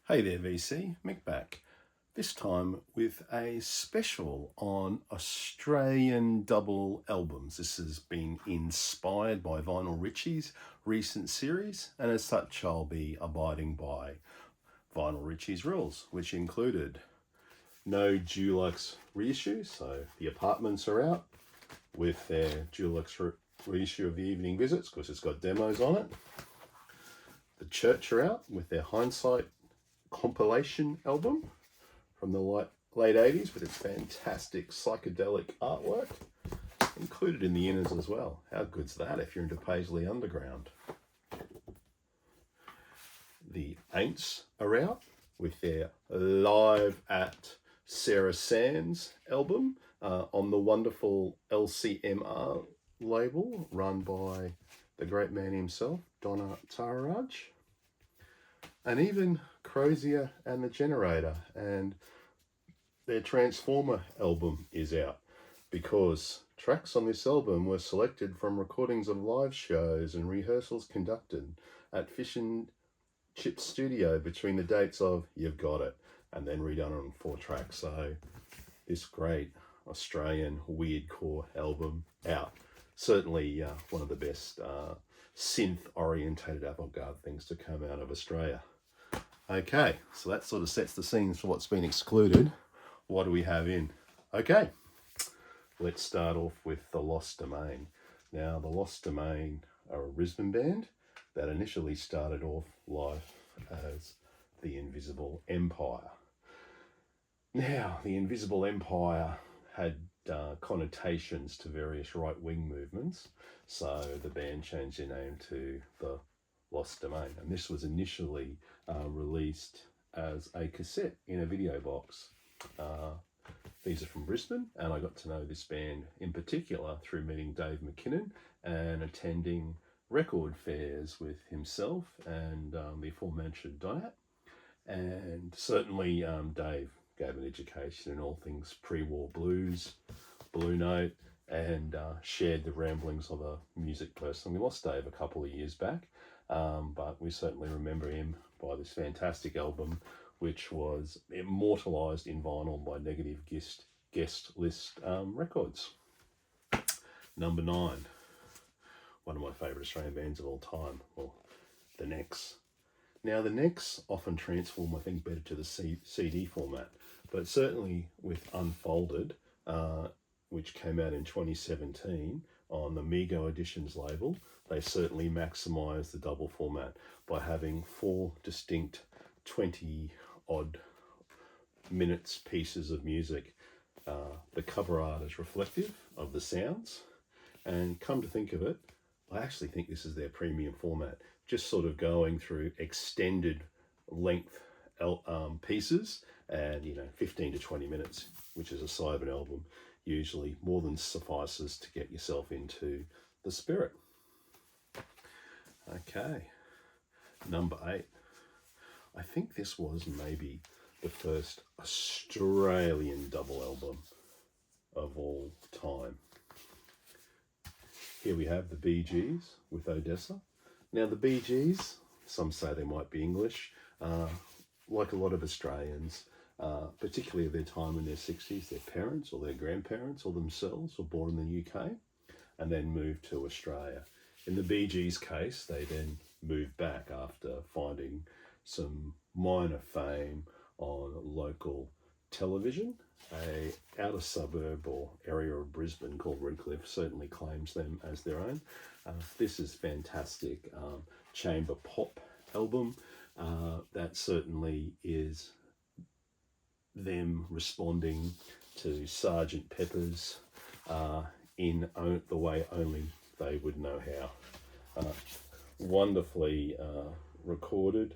Hey there VC, Mick back. This time with a special on Australian double albums. This has been inspired by Vinyl Richie's recent series, and as such I'll be abiding by Vinyl Richie's rules, which included no Dulux reissues, so the Apartments are out with their Dulux reissue of the Evening Visits because it's got demos on it. The Church are out with their Hindsight compilation album from the late 80s with its fantastic psychedelic artwork included in the inners as well. How good's that if you're into Paisley Underground? The Aints are out with their Live at Sarah Sands album on the wonderful LCMR label run by the great man himself, Donna Tararaj. And even Crozier and the Generator and their Transformer album is out because tracks on this album were selected from recordings of live shows and rehearsals conducted at Fish and Chip Studio between the dates of You've Got It and then redone on 4 tracks. So this great Australian weirdcore album out. Certainly one of the best synth-orientated avant-garde things to come out of Australia. Okay, so that sort of sets the scenes for what's been excluded. What do we have in? Okay, let's start off with The Lost Domain. Now, The Lost Domain are a Brisbane band that initially started off life as The Invisible Empire. Now, The Invisible Empire had connotations to various right-wing movements, so the band changed their name to The Lost Domain, and this was initially released as a cassette in a video box. These are from Brisbane, and I got to know this band in particular through meeting Dave McKinnon and attending record fairs with himself and the aforementioned Donat. And certainly Dave gave an education in all things pre-war blues, Blue Note, and shared the ramblings of a music person. We lost Dave a couple of years back, but we certainly remember him by this fantastic album, which was immortalised in vinyl by Negative Guest List Records. Number 9, one of my favourite Australian bands of all time, well, The Necks. Now, The Necks often transform, I think, better to the CD format, but certainly with Unfolded, which came out in 2017 on the Migo Editions label, they certainly maximise the double format by having 4 distinct 20-odd minutes pieces of music. The cover art is reflective of the sounds, and come to think of it, I actually think this is their premium format, just sort of going through extended length pieces, and 15 to 20 minutes, which is a sign of an album, usually more than suffices to get yourself into the spirit. Okay, number 8. I think this was maybe the first Australian double album of all time. Here we have the Bee Gees with Odessa. Now, the Bee Gees, some say they might be English, like a lot of Australians, particularly of their time in their 60s, their parents or their grandparents or themselves were born in the UK and then moved to Australia. In the Bee Gees' case, they then moved back after finding some minor fame on local television. A outer suburb or area of Brisbane called Redcliffe certainly claims them as their own. This is fantastic chamber pop album. That certainly is them responding to Sgt. Pepper's in the way only they would know how. Wonderfully recorded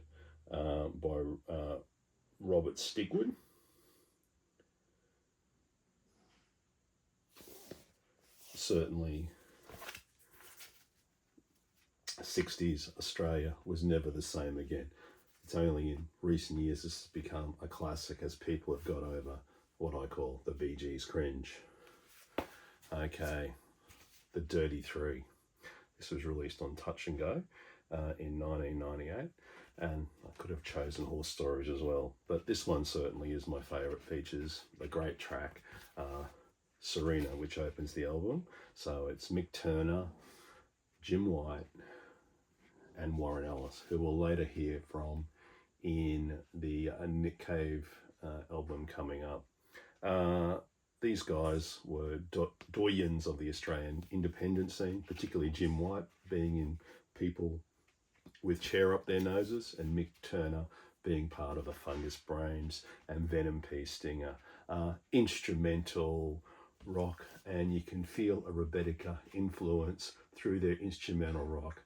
by Robert Stigwood. Certainly 60s Australia was never the same again. It's only in recent years this has become a classic as people have got over what I call the Bee Gees cringe. Okay, The Dirty Three. This was released on Touch and Go in 1998, And I could have chosen Horse Storage as well, but this one certainly is my favourite. Features a great track, Serena, which opens the album. So it's Mick Turner, Jim White, and Warren Ellis, who we'll later hear from in the Nick Cave album coming up. These guys were doyens of the Australian independent scene, particularly Jim White being in People with Chair Up Their Noses, and Mick Turner being part of the Fungus Brains and Venom P. Stinger. Instrumental rock, and you can feel a Rebecca influence through their instrumental rock.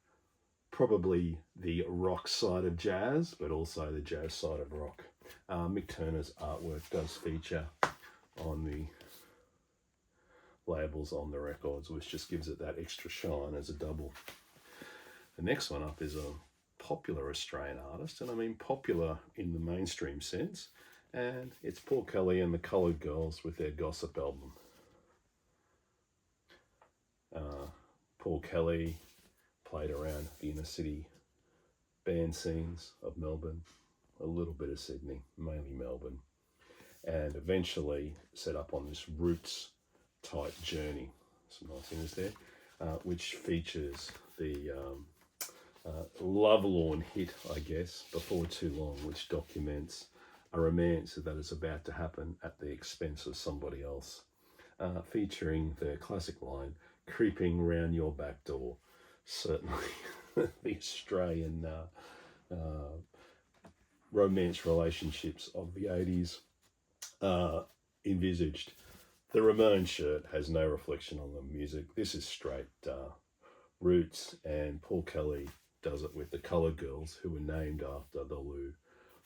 Probably the rock side of jazz, but also the jazz side of rock. Mick Turner's artwork does feature on the labels on the records, which just gives it that extra shine as a double. The next one up is a popular Australian artist, and I mean popular in the mainstream sense, and it's Paul Kelly and the Coloured Girls with their Gossip album. Paul Kelly played around the inner city band scenes of Melbourne, a little bit of Sydney, mainly Melbourne, and eventually set up on this roots type journey. Some nice things there, which features the Lovelorn hit, I guess, Before Too Long, which documents a romance that is about to happen at the expense of somebody else, featuring the classic line, creeping round your back door. Certainly the Australian romance relationships of the 80s envisaged. The Ramon shirt has no reflection on the music. This is straight roots, and Paul Kelly does it with the Coloured Girls, who were named after the Lou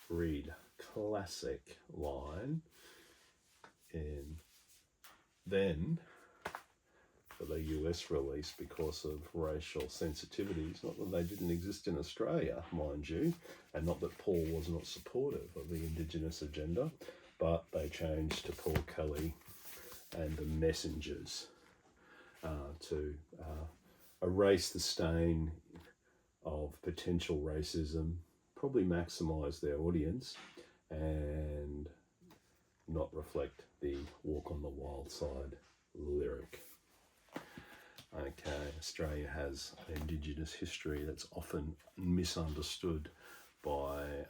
Reed classic line. And then for the US release, because of racial sensitivities, not that they didn't exist in Australia, mind you, and not that Paul was not supportive of the Indigenous agenda, but they changed to Paul Kelly and the Messengers to erase the stain of potential racism, probably maximise their audience, and not reflect the Walk on the Wild Side lyric. Okay, Australia has an Indigenous history that's often misunderstood by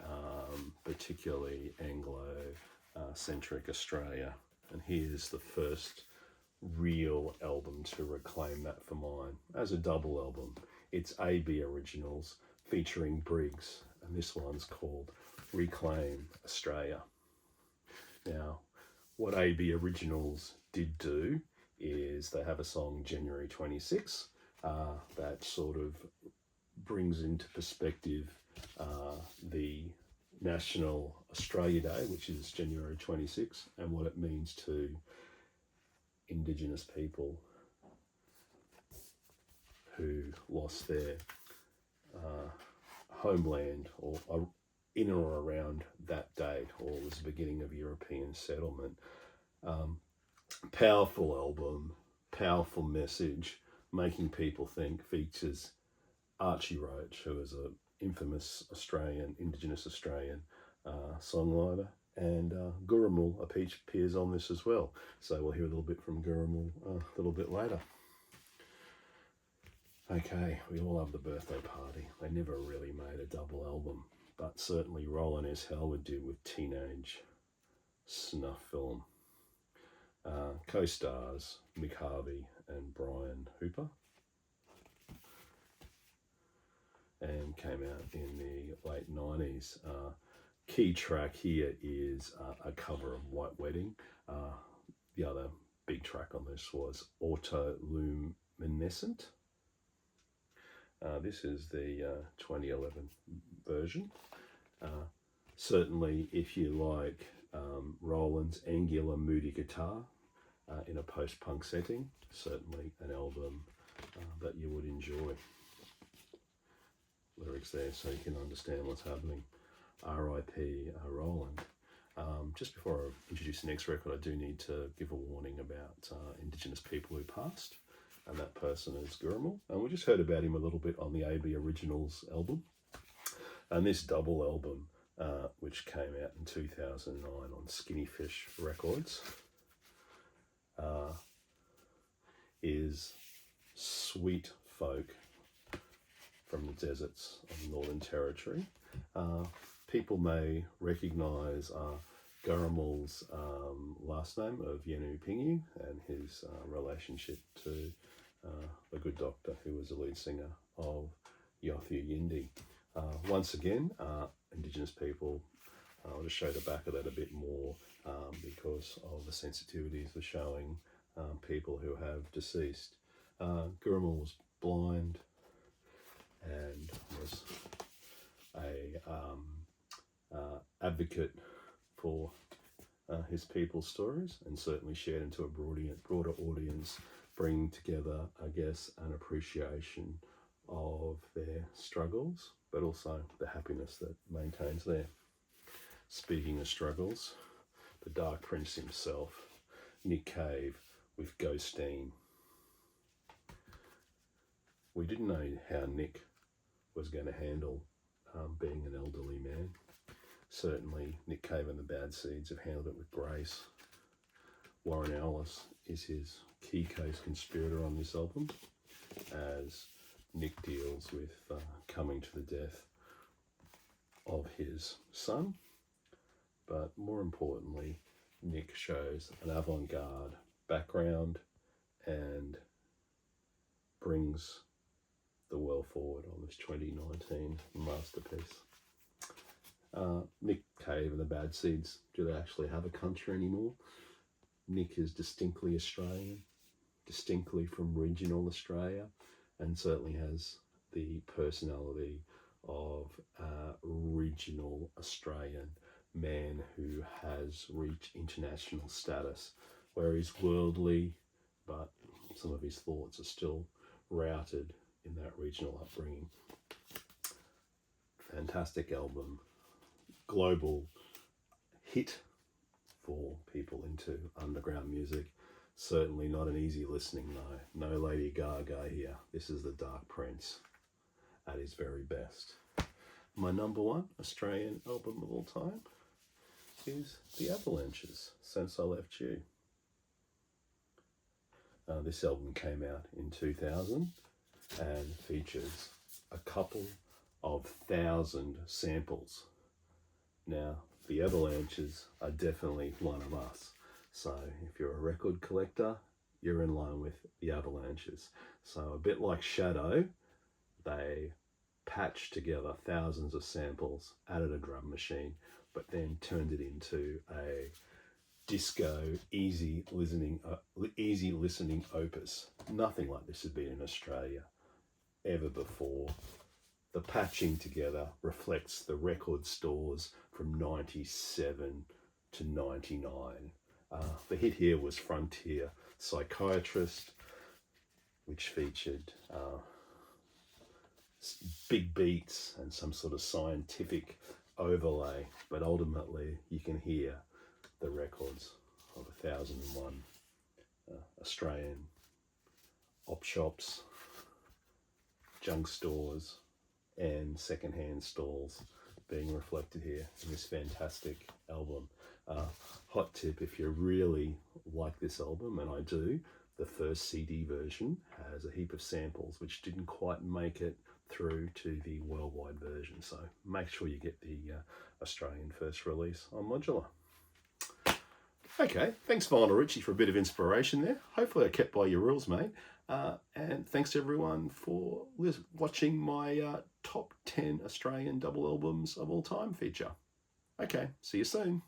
particularly Anglo-centric Australia. And here's the first real album to reclaim that for mine as a double album. It's AB Originals featuring Briggs, and this one's called Reclaim Australia. Now, what AB Originals did do is they have a song, January 26, that sort of brings into perspective the National Australia Day, which is January 26, and what it means to Indigenous people who lost their homeland or in or around that date, or was the beginning of European settlement. Powerful album, powerful message, making people think. Features Archie Roach, who is an infamous Indigenous Australian songwriter, and Gurrumul appears on this as well. So we'll hear a little bit from Gurrumul a little bit later. Okay, we all love The Birthday Party. They never really made a double album, but certainly Roland S. Howard did with Teenage Snuff Film. Co-stars Mick Harvey and Brian Hooper, and came out in the late 90s. Key track here is a cover of White Wedding. The other big track on this was Autoluminescent. This is the 2011 version. Certainly, if you like Roland's angular, moody guitar in a post-punk setting, certainly an album that you would enjoy. Lyrics there so you can understand what's happening. R.I.P. Roland. Just before I introduce the next record, I do need to give a warning about Indigenous people who passed, and that person is Gurrumul. And we just heard about him a little bit on the AB Originals album. And this double album, which came out in 2009 on Skinny Fish Records, is sweet folk from the deserts of the Northern Territory. People may recognise Garamal's last name of Yenu Pingu and his relationship to the good doctor who was the lead singer of Yothu Yindi. Once again, Indigenous people, I'll just show the back of that a bit more because of the sensitivities of showing people who have deceased. Guramal was blind and was a advocate for his people's stories, and certainly shared into a broader audience, bringing together, I guess, an appreciation of their struggles, but also the happiness that maintains there. Speaking of struggles, the Dark Prince himself, Nick Cave with Ghostine. We didn't know how Nick was going to handle being an elderly man. Certainly Nick Cave and the Bad Seeds have handled it with grace. Warren Ellis is his key co-conspirator on this album, as Nick deals with coming to the death of his son. But more importantly, Nick shows an avant-garde background and brings the world forward on this 2019 masterpiece. Nick Cave and the Bad Seeds, do they actually have a country anymore? Nick is distinctly Australian, distinctly from regional Australia, and certainly has the personality of a regional Australian man who has reached international status, where he's worldly, but some of his thoughts are still routed in that regional upbringing. Fantastic album, global hit for people into underground music. Certainly not an easy listening though. No Lady Gaga here. This is the Dark Prince at his very best. My number one Australian album of all time is the Avalanches, Since I Left You. This album came out in 2000 and features a couple of 1,000 samples. Now, the Avalanches are definitely one of us. So if you're a record collector, you're in line with the Avalanches. So a bit like Shadow, they patched together thousands of samples, added a drum machine, but then turned it into a disco, easy listening opus. Nothing like this has been in Australia ever before. The patching together reflects the record stores from 97 to 99. The hit here was Frontier Psychiatrist, which featured big beats and some sort of scientific overlay, but ultimately you can hear the records of 1001 Australian op shops, junk stores and second-hand stalls being reflected here in this fantastic album. Hot tip, if you really like this album, and I do, the first CD version has a heap of samples which didn't quite make it through to the worldwide version, so make sure you get the Australian first release on Modular. Okay, thanks Vinyl Richie for a bit of inspiration there. Hopefully I kept by your rules, mate. And thanks to everyone for watching my top 10 Australian double albums of all time feature. Okay, see you soon.